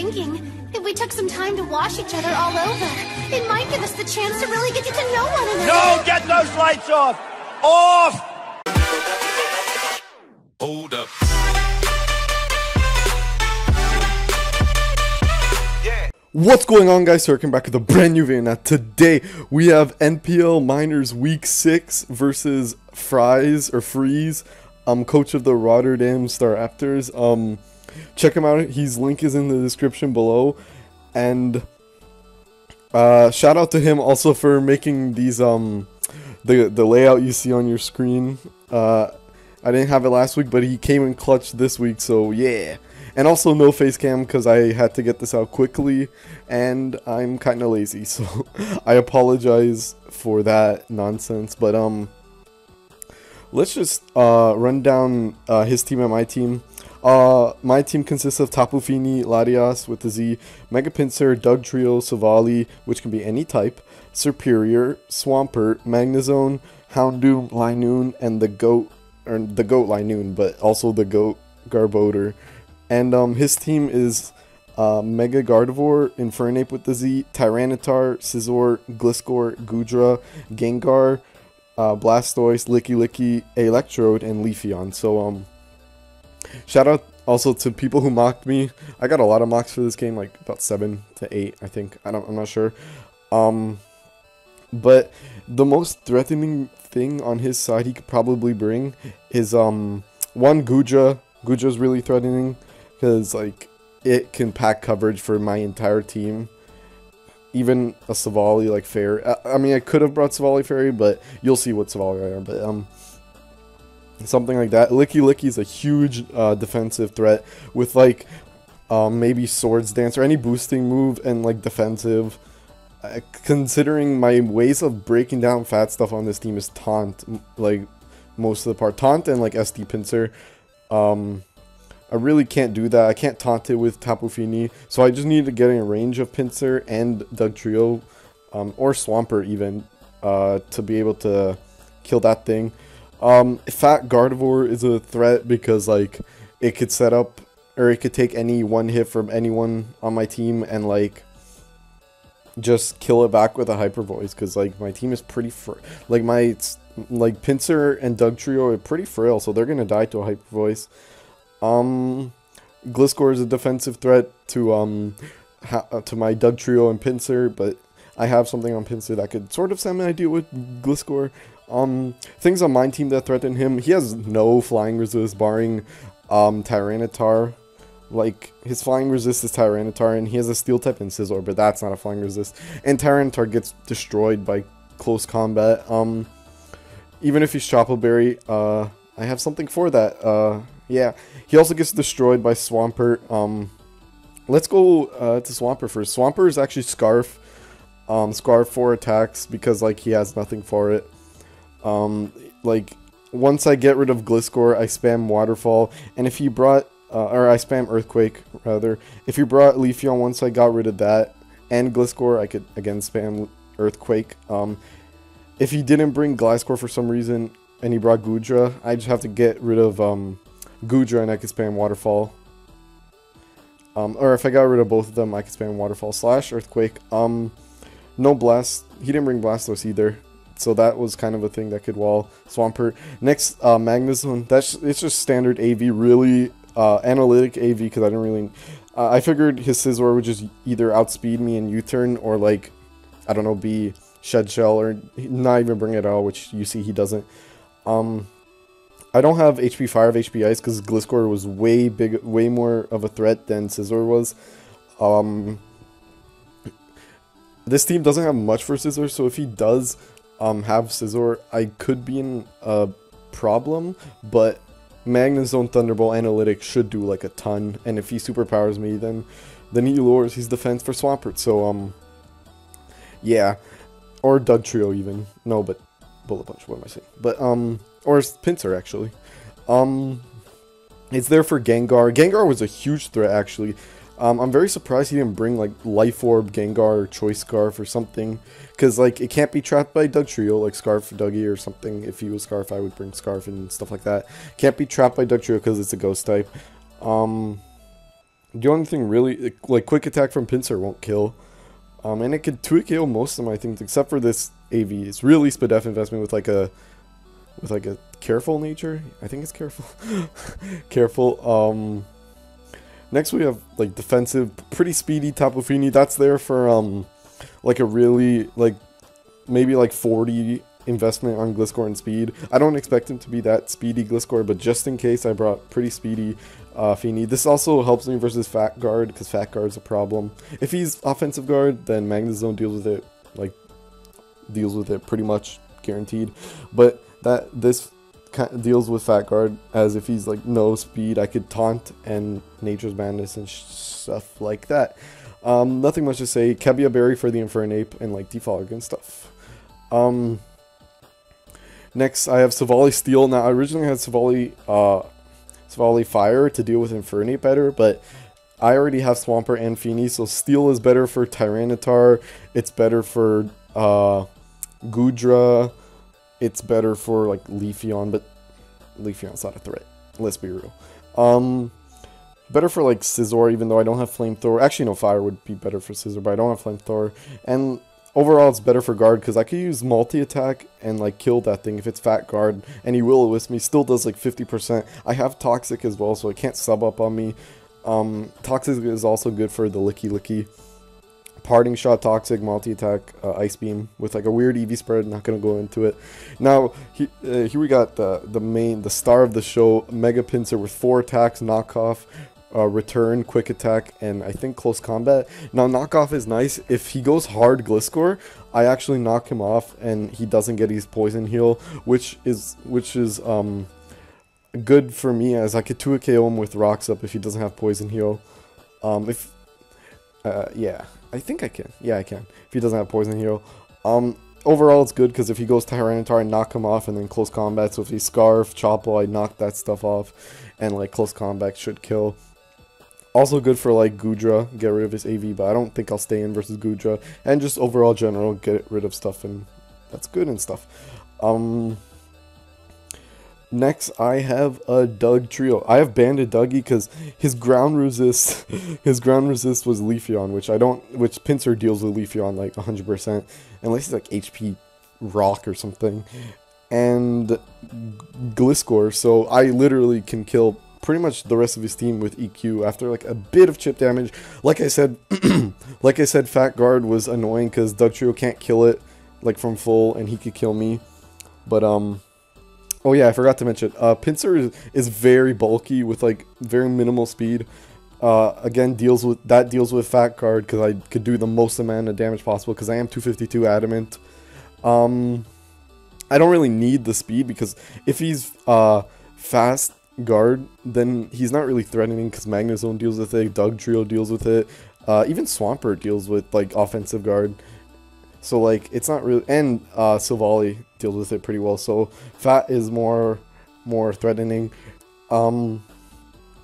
thinking, if we took some time to wash each other all over, it might give us the chance to really get to know one another. No, get those lights off! Off! Hold up. What's going on, guys? So welcome back with a brand new video. Now today we have NPL Minors Week 6 versus Fries, coach of the Rotterdam Staraptors. Check him out. His link is in the description below. And shout out to him also for making these the layout you see on your screen. I didn't have it last week, but he came in clutch this week, so yeah. And also no face cam because I had to get this out quickly and I'm kind of lazy, so I apologize for that nonsense. But let's just run down his team and my team. My team consists of Tapu Fini, Latias with the Z, Mega Pinsir, Dugtrio, Savali, which can be any type, Superior, Swampert, Magnezone, Houndoom, Linoon, and the Goat Linoon, but also the Goat Garbodor. And his team is Mega Gardevoir, Infernape with the Z, Tyranitar, Scizor, Gliscor, Goodra, Gengar, Blastoise, Licky, Electrode, and Leafeon. So shout out also to people who mocked me. I got a lot of mocks for this game, like about 7 to 8, I think. I'm not sure. But the most threatening thing on his side he could probably bring is one Goodra. Goodra's really threatening because like it can pack coverage for my entire team. Even a Savali like Fairy. I mean, I could have brought Savali Fairy, but you'll see what Savali I am. But something like that. Licky is a huge defensive threat with like maybe Swords Dance or any boosting move and like defensive. Considering my ways of breaking down fat stuff on this team is Taunt, like most of the part. Taunt and like SD Pinsir. I really can't do that. I can't taunt it with Tapu Fini, so I just need to get in range of Pinsir and Dugtrio, or Swampert even, to be able to kill that thing. Fat Gardevoir is a threat because like it could set up, or it could take any one hit from anyone on my team and like just kill it back with a Hyper Voice, because like my team is pretty like Pinsir and Dugtrio are pretty frail, so they're gonna die to a Hyper Voice. Gliscor is a defensive threat to my Dugtrio and Pinsir, but I have something on Pinsir that could sort of semi-deal with Gliscor. Things on my team that threaten him, he has no flying resist barring Tyranitar. Like, his flying resist is Tyranitar, and he has a steel type and Scizor, but that's not a flying resist. And Tyranitar gets destroyed by close combat. Even if he's Chople Berry, I have something for that. Yeah, he also gets destroyed by Swampert. Let's go to Swampert first. Swampert is actually Scarf. Scarf 4 attacks because like he has nothing for it. Like once I get rid of Gliscor, I spam Waterfall, and if he brought or I spam Earthquake rather. If he brought Leafeon, once I got rid of that and Gliscor, I could again spam Earthquake. If he didn't bring Gliscor for some reason and he brought Goodra, I just have to get rid of Goodra and I could spam Waterfall. Or if I got rid of both of them, I could spam Waterfall / Earthquake. No Blast. He didn't bring Blastoise either, so that was kind of a thing that could wall Swampert. Next, Magnezone. It's just standard AV, really analytic AV, because I didn't really. I figured his Scizor would just either outspeed me in U-turn or like, I don't know, be Shed Shell or not even bring it at all, which you see he doesn't. I don't have HP Fire of HP Ice because Gliscor was way more of a threat than Scizor was. This team doesn't have much for Scizor, so if he does have Scizor, I could be in a problem, but Magnezone Thunderbolt Analytics should do like a ton, and if he superpowers me, then he lowers his defense for Swampert, so yeah. Or Dugtrio even. No, but Bullet Punch, what am I saying? But or Pinsir actually. It's there for Gengar. Gengar was a huge threat actually. I'm very surprised he didn't bring like Life Orb, Gengar, or Choice Scarf or something, because like it can't be trapped by Dugtrio, like Scarf Dougie or something. If he was Scarf, I would bring Scarf and stuff like that. Can't be trapped by Dugtrio because it's a Ghost type. The only thing really, like quick attack from Pinsir won't kill. And it could 2KO most of my things except for this AV. It's really Spadef investment with like a careful nature. I think it's careful. Careful. Next we have like defensive, pretty speedy Tapu Fini. That's there for like a really like maybe like 40 investment on Gliscor and speed. I don't expect him to be that speedy Gliscor, but just in case I brought pretty speedy Fini. This also helps me versus Fat Guard because Fat Guard's a problem. If he's offensive guard, then Magnezone deals with it pretty much guaranteed. But this deals with Fat Guard as if he's like no speed, I could taunt and Nature's Madness and stuff like that. Nothing much to say. Kebia Berry for the Infernape and like Defog and stuff. Next I have Savali Steel. Now I originally had Savali Fire to deal with Infernape better, but I already have Swampert and Fini, so Steel is better for Tyranitar, it's better for Goodra, it's better for like Leafeon, but Leafeon's not a threat, let's be real. Better for like Scizor, even though I don't have Flamethrower. Actually no, Fire would be better for Scizor, but I don't have Flamethrower. And overall it's better for Guard because I could use multi-attack and like kill that thing if it's Fat Guard, and he will-o-wisp me, still does like 50%. I have Toxic as well, so it can't sub up on me. Toxic is also good for the Licky. Parting Shot, Toxic, multi-attack, Ice Beam with like a weird EV spread. Not gonna go into it. Now here we got the star of the show, Mega Pinsir with 4 attacks, knockoff, return, quick attack, and I think close combat. Now knockoff is nice. If he goes hard Gliscor, I actually knock him off and he doesn't get his poison heal, which is good for me as I could 2KO him with Rocks Up if he doesn't have poison heal. Yeah, I think I can. Yeah, I can. If he doesn't have poison heal. Overall, it's good because if he goes Tyranitar, I knock him off, and then close combat. So if he's Scarf, Chopple, I knock that stuff off, and like close combat should kill. Also good for like Goodra, get rid of his AV, but I don't think I'll stay in versus Goodra. And just overall general, get rid of stuff, and that's good and stuff. Next, I have a Dugtrio. I have banded Dougie because his ground resist, was Leafeon, which Pinsir deals with Leafeon like 100%, unless he's like HP Rock or something, and Gliscor. So I literally can kill pretty much the rest of his team with EQ after like a bit of chip damage. Like I said, Fat Guard was annoying because Dugtrio can't kill it like from full, and he could kill me, but oh yeah, I forgot to mention, Pinsir is very bulky with like very minimal speed. Again, deals with Fat Guard because I could do the most amount of damage possible because I am 252 adamant. I don't really need the speed because if he's fast Guard, then he's not really threatening because Magnezone deals with it, Dugtrio deals with it, even Swampert deals with like offensive Guard. So like it's not really, and Silvally deals with it pretty well. So Fat is more threatening.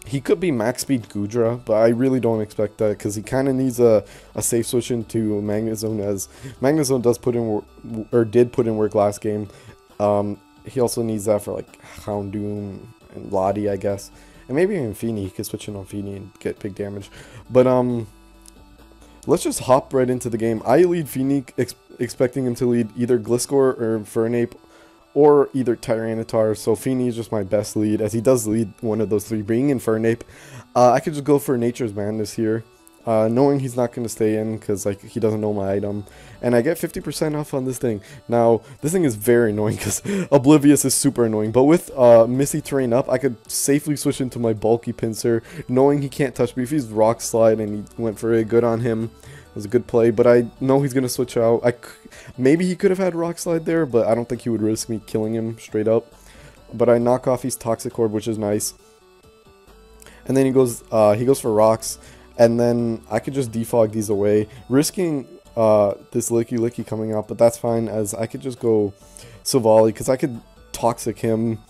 He could be max speed Goodra, but I really don't expect that because he kind of needs a safe switch into Magnezone, as Magnezone does put in did put in work last game. He also needs that for like Houndoom and Lottie, I guess, and maybe even Fini. He could switch in on Fini and get big damage. But let's just hop right into the game. I lead Fini, expecting him to lead either Gliscor or Infernape, or either Tyranitar. So Fini is just my best lead, as he does lead one of those three, being Infernape. I could just go for Nature's Madness here, knowing he's not going to stay in because like he doesn't know my item, and I get 50% off on this thing. Now this thing is very annoying because Oblivious is super annoying, but with Misty Terrain up, I could safely switch into my bulky Pinsir, knowing he can't touch me. If he's Rock Slide and he went for it, good on him. It was a good play, but I know he's going to switch out. Maybe he could have had Rock Slide there, but I don't think he would risk me killing him straight up. But I knock off his Toxic Orb, which is nice. And then he goes for Rocks, and then I could just defog these away, risking this Licky coming out, but that's fine, as I could just go Silvally, because I could Toxic him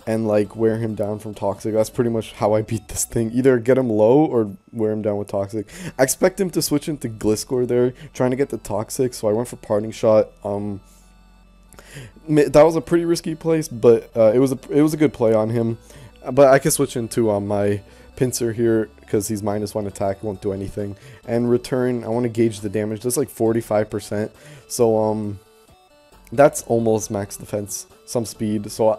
and like wear him down from Toxic. That's pretty much how I beat this thing. Either get him low or wear him down with Toxic. I expect him to switch into Gliscor there, trying to get the Toxic, so I went for Parting Shot. That was a pretty risky place, but it was a good play on him. But I could switch into my Pincer here, because he's -1 attack, won't do anything. And return, I want to gauge the damage. That's like 45%. So, that's almost max defense, some speed. So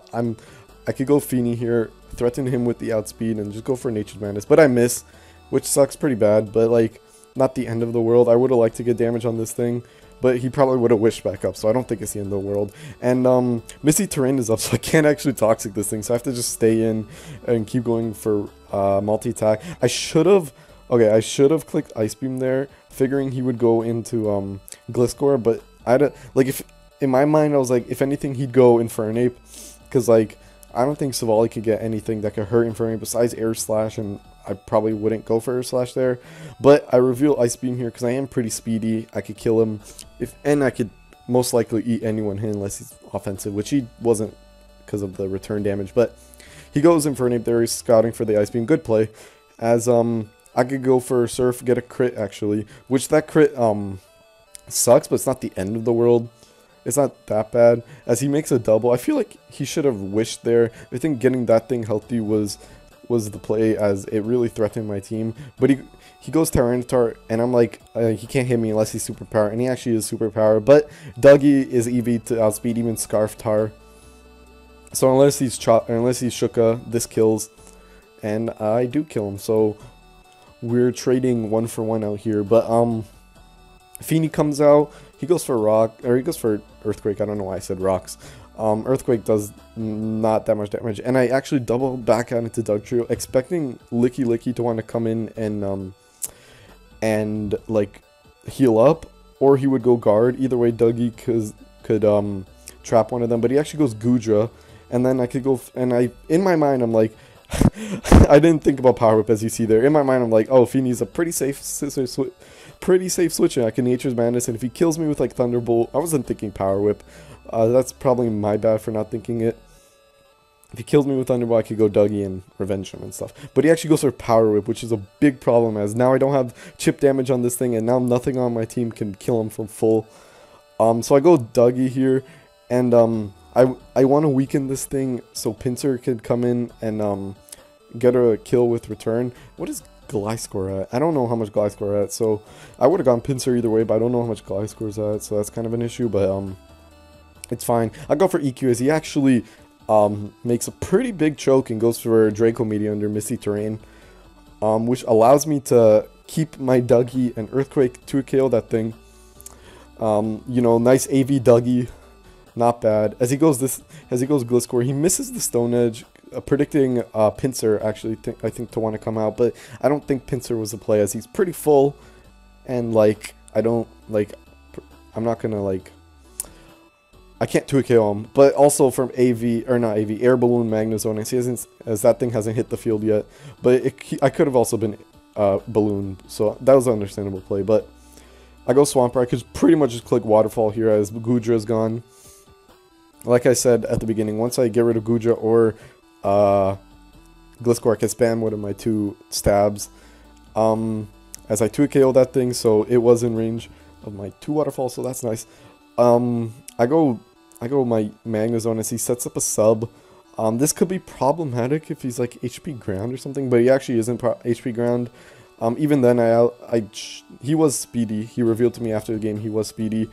I could go Feeny here, threaten him with the outspeed, and just go for Nature's Madness. But I miss, which sucks pretty bad, but like, not the end of the world. I would have liked to get damage on this thing, but he probably would have wished back up, so I don't think it's the end of the world. And Misty Terrain is up, so I can't actually Toxic this thing, so I have to just stay in and keep going for multi-attack. I should have clicked Ice Beam there, figuring he would go into Gliscor, but if in my mind I was like, if anything, he'd go Infernape, because like, I don't think Savali could get anything that could hurt Infernape besides Air Slash, and I probably wouldn't go for Air Slash there. But I reveal Ice Beam here because I am pretty speedy. I could kill him, and I could most likely eat anyone here unless he's offensive, which he wasn't because of the return damage. But he goes Infernape there, he's scouting for the Ice Beam. Good play. As I could go for Surf, get a crit actually, which that crit sucks, but it's not the end of the world. It's not that bad. As he makes a double, I feel like he should have wished there. I think getting that thing healthy was the play, as it really threatened my team. But he goes Tyranitar, and I'm like, he can't hit me unless he's superpower, and he actually is superpower. But Dougie is EV to outspeed even Scarf Tar. So unless he's Shuka, this kills, and I do kill him. So we're trading 1-for-1 out here. But Feeny comes out. He goes for Rock, or he goes for Earthquake. I don't know why I said Rocks. Earthquake does not that much damage, and I actually double back out into Dugtrio, expecting Licky to want to come in and like heal up, or he would go guard. Either way, Dougie could trap one of them, but he actually goes Gudra, and then I could go. And in my mind, I'm like, I didn't think about Power Whip, as you see there. In my mind, I'm like, oh, Feeny's a pretty safe switch, and I can Nature's Madness, and if he kills me with like Thunderbolt, I wasn't thinking Power Whip. That's probably my bad for not thinking it. If he kills me with Thunderbolt, I could go Dougie and revenge him and stuff. But he actually goes for Power Whip, which is a big problem, as now I don't have chip damage on this thing, and now nothing on my team can kill him from full. So I go Dougie here, and I want to weaken this thing so Pinsir could come in and get a kill with return. What is Gliscor at? I don't know how much Gliscor at, so I would have gone Pinsir either way, but I don't know how much Gliscor's at, so that's kind of an issue, but it's fine. I go for EQ, as he actually makes a pretty big choke and goes for Draco Meteor under Misty Terrain, which allows me to keep my Dougie and Earthquake to KO that thing. You know, nice AV Dougie, not bad. As he goes Gliscor, he misses the Stone Edge, predicting Pinsir actually I think to want to come out, but I don't think Pinsir was a play, as he's pretty full, and like I'm not gonna like. I can't 2KO him, but also from Air Balloon Magnezone, as that thing hasn't hit the field yet, but I could have also been Balloon, so that was an understandable play. But I go Swampert. I could pretty much just click Waterfall here, as Gudra is gone. Like I said at the beginning, once I get rid of Gudra or Gliscor, I can spam one of my 2 stabs, as I 2KO that thing, so it was in range of my 2 Waterfalls, so that's nice. I go my Magnezone, as he sets up a sub. This could be problematic if he's like HP ground or something, but he actually isn't HP ground. Even then, he was speedy. He revealed to me after the game he was speedy.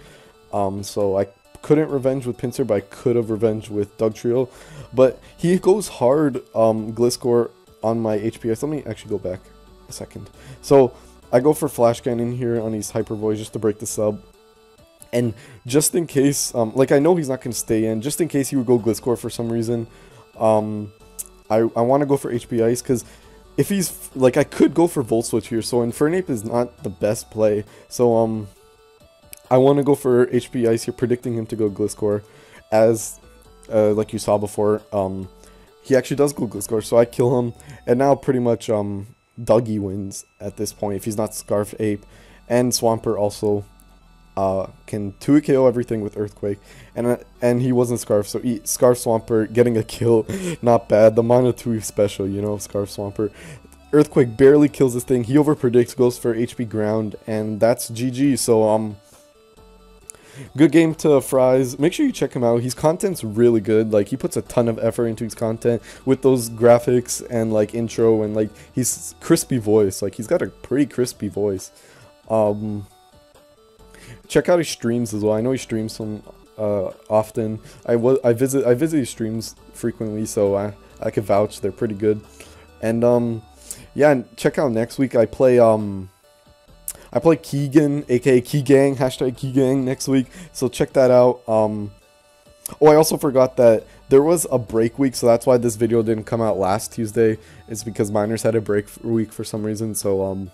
So I couldn't revenge with Pinsir, but I could have revenged with Dugtrio. But he goes hard Gliscor on my HP. So let me actually go back a second. So I go for Flash Cannon here on his Hyper Voice just to break the sub. And just in case, like I know he's not going to stay in, just in case he would go Gliscor for some reason, I want to go for HP Ice, because if he's, like, I could go for Volt Switch here, so Infernape is not the best play, so I want to go for HP Ice here, predicting him to go Gliscor, as, like you saw before, he actually does go Gliscor, so I kill him, and now pretty much Dougie wins at this point, if he's not Scarf Ape, and Swampert also can 2KO everything with Earthquake, and he wasn't Scarf, so Scarf Swampert getting a kill, not bad. The Mono 2 special, you know, Scarf Swampert. Earthquake barely kills this thing. He overpredicts, goes for HP ground, and that's GG. So good game to Fries. Make sure you check him out. His content's really good. Like, he puts a ton of effort into his content with those graphics and like intro and like his crispy voice. Like, he's got a pretty crispy voice. Check out his streams as well. I know he streams some often. I visit his streams frequently, so I could vouch they're pretty good. And yeah, and check out next week. I play Keegan, aka Keygang, hashtag Keygang next week. So check that out. Oh, I also forgot that there was a break week, so that's why this video didn't come out last Tuesday. It's because minors had a break week for some reason. So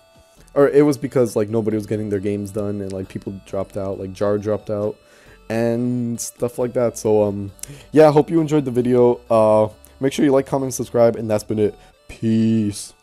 or it was because like nobody was getting their games done and like people dropped out, like Jar dropped out and stuff like that. So yeah, I hope you enjoyed the video. Make sure you like, comment, subscribe, and that's been it. Peace.